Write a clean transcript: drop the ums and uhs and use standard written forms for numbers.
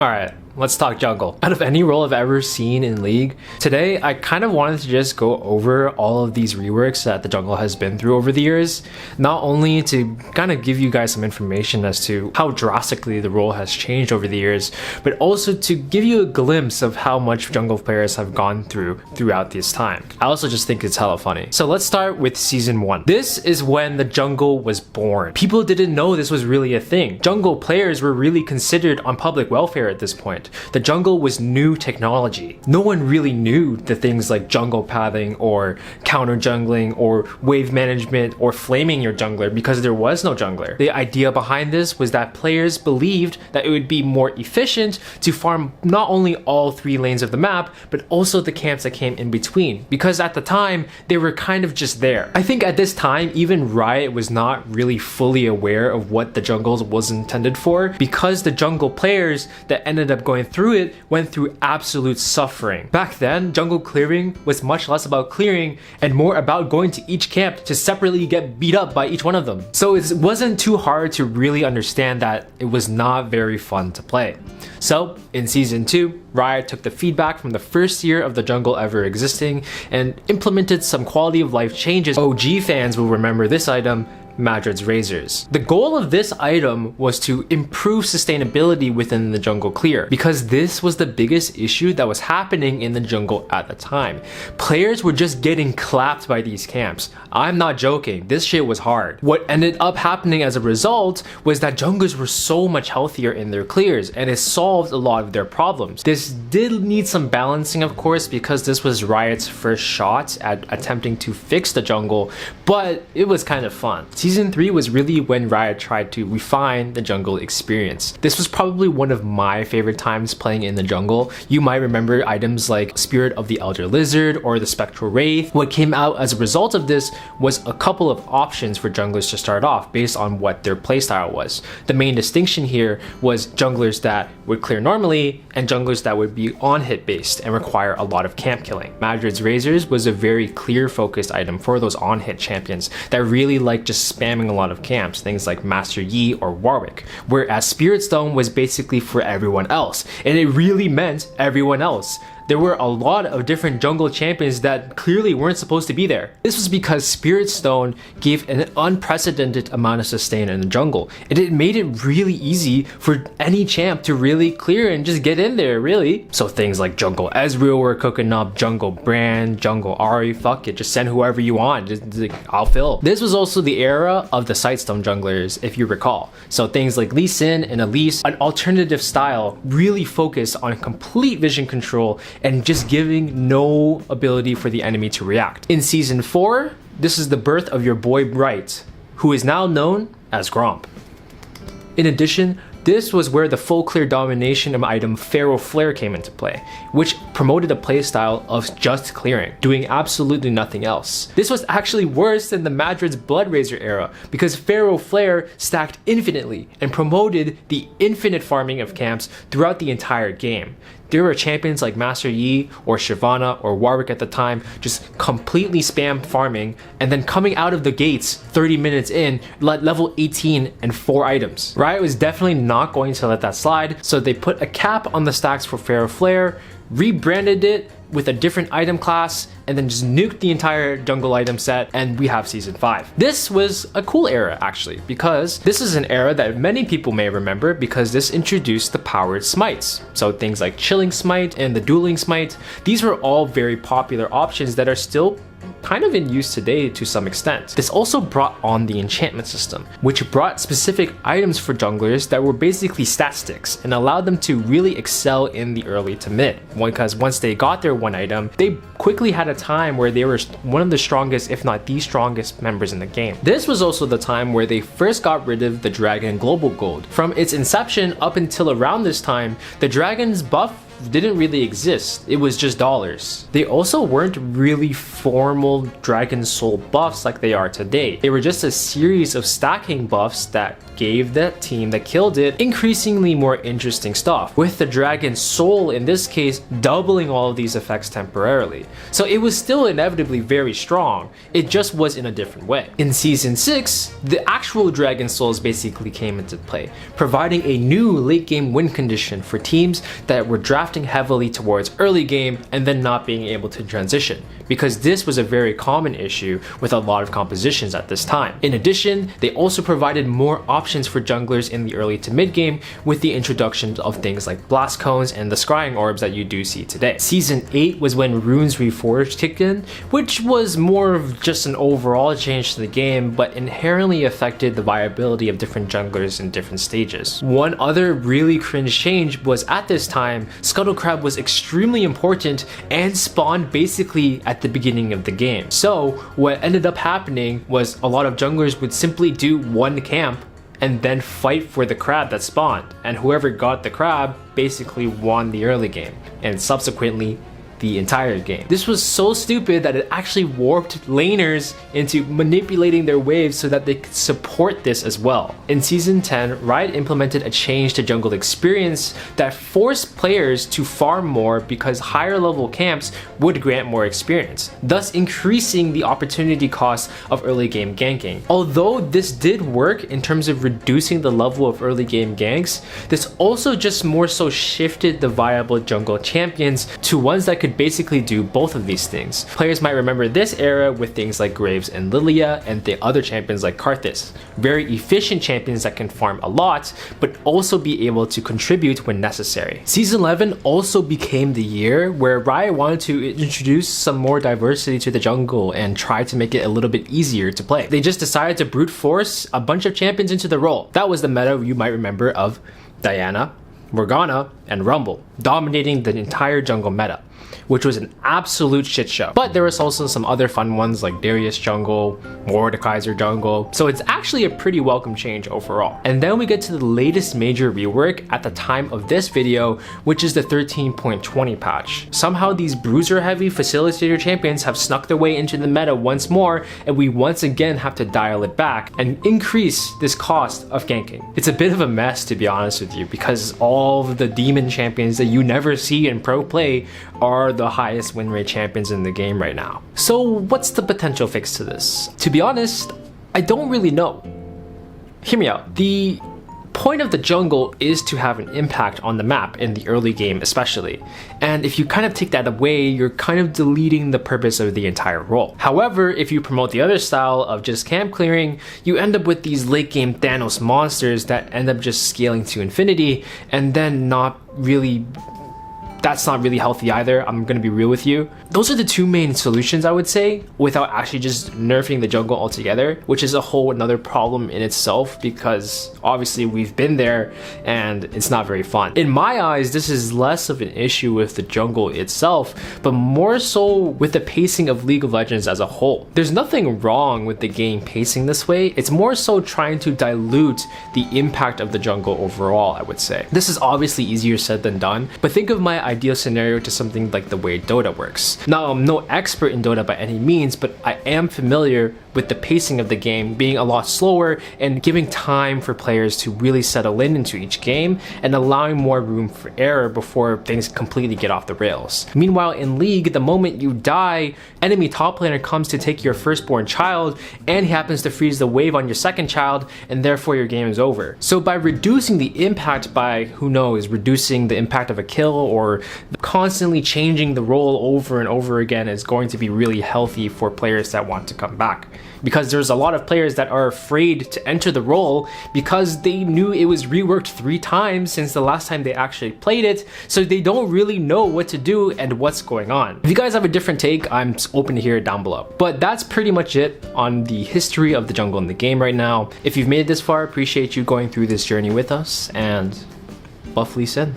Alright, let's talk jungle. Out of any role I've ever seen in League, today I kind of wanted to just go over all of these reworks that the jungle has been through over the years, not only to kind of give you guys some information as to how drastically the role has changed over the years, but also to give you a glimpse of how much jungle players have gone through throughout this time. I also just think it's hella funny. So let's start with Season 1. This is when the jungle was born. People didn't know this was really a thing. Jungle players were really considered on public welfare at this point. The jungle was new technology. No one really knew the things like jungle pathing or counter jungling or wave management or flaming your jungler because there was no jungler. The idea behind this was that players believed that it would be more efficient to farm not only all 3 lanes of the map, but also the camps that came in between, because at the time they were kind of just there. I think at this time even Riot was not really fully aware of what the jungle was intended for, because the jungle players that ended up going through it went through absolute suffering. Back then, jungle clearing was much less about clearing and more about going to each camp to separately get beat up by each one of them. So it wasn't too hard to really understand that it was not very fun to play. So in Season 2, Riot took the feedback from the first year of the jungle ever existing and implemented some quality of life changes. OG fans will remember this item: Madrid's Razors. The goal of this item was to improve sustainability within the jungle clear, because this was the biggest issue that was happening in the jungle at the time. Players were just getting clapped by these camps. I'm not joking, this shit was hard. What ended up happening as a result was that junglers were so much healthier in their clears, and it solved a lot of their problems. This did need some balancing, of course, because this was Riot's first shot at attempting to fix the jungle, but it was kind of fun. Season 3 was really when Riot tried to refine the jungle experience. This was probably one of my favorite times playing in the jungle. You might remember items like Spirit of the Elder Lizard or the Spectral Wraith. What came out as a result of this was a couple of options for junglers to start off based on what their playstyle was. The main distinction here was junglers that would clear normally and junglers that would be on-hit based and require a lot of camp killing. Madrid's Razors was a very clear focused item for those on-hit champions that really like just spamming a lot of camps, things like Master Yi or Warwick, whereas Spirit Stone was basically for everyone else, and it really meant everyone else. There were a lot of different jungle champions that clearly weren't supposed to be there. This was because Spirit Stone gave an unprecedented amount of sustain in the jungle, and it made it really easy for any champ to really clear and just get in there, really. So things like Jungle Ezreal were cooking up, Jungle Brand, Jungle Ahri, fuck it, just send whoever you want, I'll fill. This was also the era of the Sightstone junglers, if you recall. So things like Lee Sin and Elise, an alternative style, really focused on complete vision control and just giving no ability for the enemy to react. In Season 4, this is the birth of your boy Riot, who is now known as Gromp. In addition, this was where the full clear domination of item Pharaoh Flare came into play, which promoted a playstyle of just clearing, doing absolutely nothing else. This was actually worse than the Madrid's Blood Razor era, because Pharaoh Flare stacked infinitely and promoted the infinite farming of camps throughout the entire game. There were champions like Master Yi or Shyvana or Warwick at the time just completely spam farming and then coming out of the gates 30 minutes in, level 18 and 4 items. Riot was definitely not going to let that slide, so they put a cap on the stacks for Pharaoh Flare, rebranded it with a different item class, and then just nuked the entire jungle item set, and we have Season 5. This was a cool era actually, because this is an era that many people may remember because this introduced the powered smites. So things like Chilling Smite and the Dueling Smite, these were all very popular options that are still kind of in use today to some extent. This also brought on the enchantment system, which brought specific items for junglers that were basically stat sticks and allowed them to really excel in the early to mid, because once they got their one item, they quickly had a time where they were one of the strongest, if not the strongest members in the game. This was also the time where they first got rid of the Dragon Global Gold. From its inception up until around this time, the Dragon's buff didn't really exist. It was just dollars. They also weren't really formal Dragon Soul buffs like they are today. They were just a series of stacking buffs that gave that team that killed it increasingly more interesting stuff, with the Dragon Soul in this case doubling all of these effects temporarily. So it was still inevitably very strong, it just was in a different way. In Season 6, the actual Dragon Souls basically came into play, providing a new late game win condition for teams that were drafting heavily towards early game and then not being able to transition, because this was a very common issue with a lot of compositions at this time. In addition, they also provided more options for junglers in the early to mid game with the introduction of things like blast cones and the scrying orbs that you do see today. Season 8 was when Runes Reforged kicked in, which was more of just an overall change to the game, but inherently affected the viability of different junglers in different stages. One other really cringe change was at this time, Scuttle Crab was extremely important and spawned basically at the beginning of the game. So what ended up happening was a lot of junglers would simply do one camp and then fight for the crab that spawned, and whoever got the crab basically won the early game, and subsequently the entire game. This was so stupid that it actually warped laners into manipulating their waves so that they could support this as well. In Season 10, Riot implemented a change to jungle experience that forced players to farm more because higher level camps would grant more experience, thus increasing the opportunity cost of early game ganking. Although this did work in terms of reducing the level of early game ganks, this also just more so shifted the viable jungle champions to ones that could basically do both of these things. Players might remember this era with things like Graves and Lilia and the other champions like Karthus. Very efficient champions that can farm a lot, but also be able to contribute when necessary. Season 11 also became the year where Riot wanted to introduce some more diversity to the jungle and try to make it a little bit easier to play. They just decided to brute force a bunch of champions into the role. That was the meta you might remember of Diana, Morgana, and Rumble, dominating the entire jungle meta, which was an absolute shit show. But there was also some other fun ones like Darius jungle, Mordekaiser jungle, so it's actually a pretty welcome change overall. And then we get to the latest major rework at the time of this video, which is the 13.20 patch. Somehow these bruiser heavy facilitator champions have snuck their way into the meta once more, and we once again have to dial it back and increase this cost of ganking. It's a bit of a mess, to be honest with you, because all of the demon champions that you never see in pro play are the highest win rate champions in the game right now. So what's the potential fix to this? To be honest, I don't really know. Hear me out. The point of the jungle is to have an impact on the map in the early game especially, and if you kind of take that away, you're kind of deleting the purpose of the entire role. However, if you promote the other style of just camp clearing, you end up with these late game Thanos monsters that end up just scaling to infinity, and then that's not really healthy either, I'm gonna be real with you. Those are the two main solutions, I would say, without actually just nerfing the jungle altogether, which is a whole another problem in itself, because obviously we've been there and it's not very fun. In my eyes, this is less of an issue with the jungle itself, but more so with the pacing of League of Legends as a whole. There's nothing wrong with the game pacing this way, it's more so trying to dilute the impact of the jungle overall, I would say. This is obviously easier said than done, but think of my ideal scenario to something like the way Dota works. Now, I'm no expert in Dota by any means, but I am familiar with the pacing of the game being a lot slower and giving time for players to really settle into each game and allowing more room for error before things completely get off the rails. Meanwhile, in League, the moment you die, enemy top laner comes to take your firstborn child and he happens to freeze the wave on your second child, and therefore your game is over. So by reducing the impact by, who knows, reducing the impact of a kill or constantly changing the role over and over again is going to be really healthy for players that want to come back. Because there's a lot of players that are afraid to enter the role because they knew it was reworked 3 times since the last time they actually played it, so they don't really know what to do and what's going on. If you guys have a different take, I'm open to hear it down below. But that's pretty much it on the history of the jungle in the game right now. If you've made it this far, appreciate you going through this journey with us, and Buffly Sin.